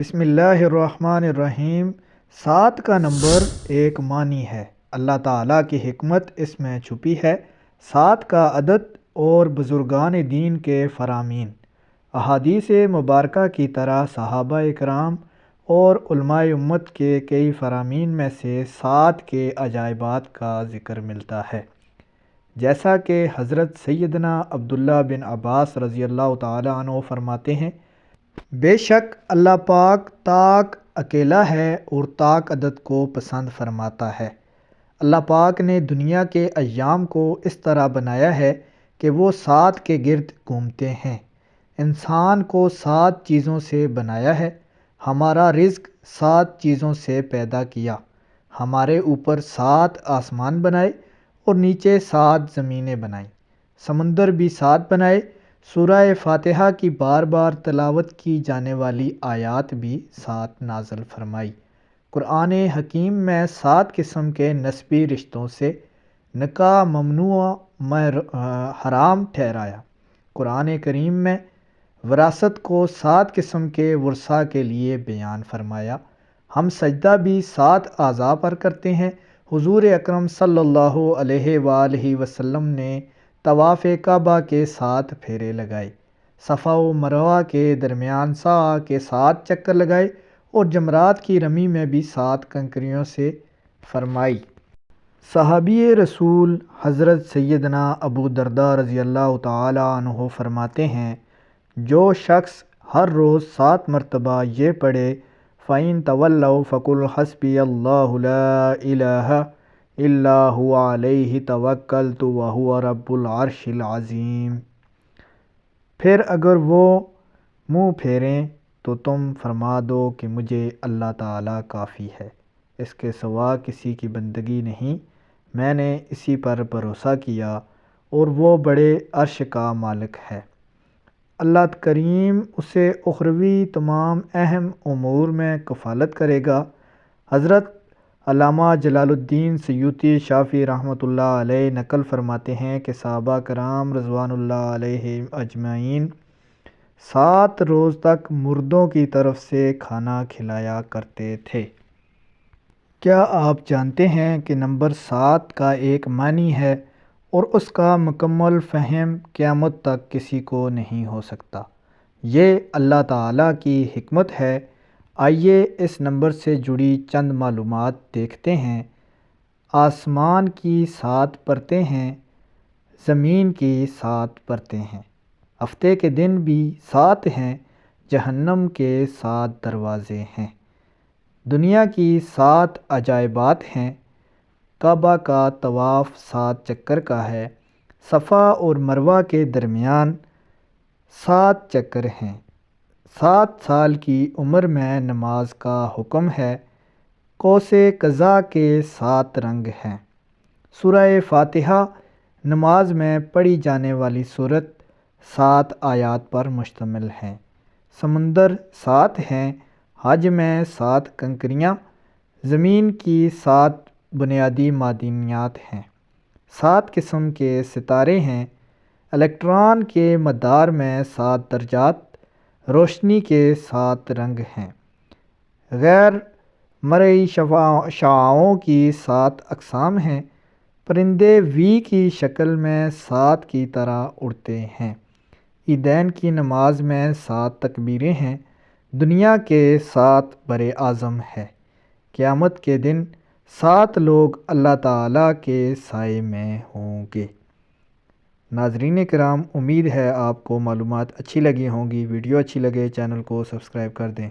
بسم اللہ الرحمن الرحیم۔ 7 کا نمبر ایک معنی ہے۔ اللہ تعالیٰ کی حکمت اس میں چھپی ہے۔ 7 کا عدد اور بزرگان دین کے فرامین، احادیث مبارکہ کی طرح صحابہ اکرام اور علماء امت کے کئی فرامین میں سے 7 کے عجائبات کا ذکر ملتا ہے، جیسا کہ حضرت سیدنا عبداللہ بن عباس رضی اللہ تعالیٰ عنہ فرماتے ہیں، بے شک اللہ پاک طاق اکیلا ہے اور طاق عدد کو پسند فرماتا ہے۔ اللہ پاک نے دنیا کے ایام کو اس طرح بنایا ہے کہ وہ 7 کے گرد گھومتے ہیں۔ انسان کو 7 چیزوں سے بنایا ہے۔ ہمارا رزق 7 چیزوں سے پیدا کیا۔ ہمارے اوپر 7 آسمان بنائے اور نیچے 7 زمینیں بنائیں۔ سمندر بھی 7 بنائے۔ سورہ فاتحہ کی بار بار تلاوت کی جانے والی آیات بھی 7 نازل فرمائی۔ قرآن حکیم میں 7 قسم کے نسبی رشتوں سے نکاح ممنوع حرام ٹھہرایا۔ قرآن کریم میں وراثت کو 7 قسم کے ورثاء کے لیے بیان فرمایا۔ ہم سجدہ بھی 7 اعضاء پر کرتے ہیں۔ حضور اکرم صلی اللہ علیہ وآلہ وسلم نے طواف کعبہ کے 7 پھیرے لگائے، صفا و مروہ کے درمیان سعی کے 7 چکر لگائے اور جمرات کی رمی میں بھی 7 کنکریوں سے فرمائی۔ صحابی رسول حضرت سیدنا ابو درداء رضی اللہ تعالی عنہ فرماتے ہیں، جو شخص ہر روز 7 مرتبہ یہ پڑھے، فَإِن تَوَلَّوْا فَقُلْ حَسْبِيَ اللَّهُ لَا إِلَٰهَ إِلَّا هُوَ عَلَيْهِ تَوَكَّلْتُ وَهُوَ رَبُّ الْعَرْشِ الْعَظِيمِ۔ پھر اگر وہ منہ پھیریں تو تم فرما دو کہ مجھے اللہ تعالیٰ کافی ہے، اس کے سوا کسی کی بندگی نہیں، میں نے اسی پر بھروسہ کیا اور وہ بڑے عرش کا مالک ہے۔ اللہ کریم اسے اخروی تمام اہم امور میں کفالت کرے گا۔ حضرت علامہ جلال الدین سیوطی شافعی رحمۃ اللہ علیہ نقل فرماتے ہیں کہ صحابہ کرام رضوان اللہ علیہم اجمعین 7 روز تک مردوں کی طرف سے کھانا کھلایا کرتے تھے۔ کیا آپ جانتے ہیں کہ نمبر 7 کا ایک معنی ہے اور اس کا مکمل فہم قیامت تک کسی کو نہیں ہو سکتا؟ یہ اللہ تعالیٰ کی حکمت ہے۔ آئیے اس نمبر سے جڑی چند معلومات دیکھتے ہیں۔ آسمان کی 7 پرتیں ہیں، زمین کی 7 پرتیں ہیں، ہفتے کے دن بھی 7 ہیں، جہنم کے 7 دروازے ہیں، دنیا کی 7 عجائبات ہیں، کعبہ کا طواف 7 چکر کا ہے، صفا اور مروہ کے درمیان 7 چکر ہیں، 7 سال کی عمر میں نماز کا حکم ہے، قوس قزح کے 7 رنگ ہیں۔ سورہ فاتحہ نماز میں پڑھی جانے والی سورت 7 آیات پر مشتمل ہے۔ سمندر 7 ہیں، حج میں 7 کنکریاں، زمین کی 7 بنیادی معدنیات ہیں، 7 قسم کے ستارے ہیں، الیکٹران کے مدار میں 7 درجات، روشنی کے 7 رنگ ہیں، غیر مرئی شعاعوں کی 7 اقسام ہیں، پرندے وی کی شکل میں 7 کی طرح اڑتے ہیں، عیدین کی نماز میں 7 تکبیریں ہیں، دنیا کے 7 بر اعظم ہے، قیامت کے دن 7 لوگ اللہ تعالیٰ کے سائے میں ہوں گے۔ ناظرین کرام، امید ہے آپ کو معلومات اچھی لگی ہوں گی۔ ویڈیو اچھی لگے چینل کو سبسکرائب کر دیں۔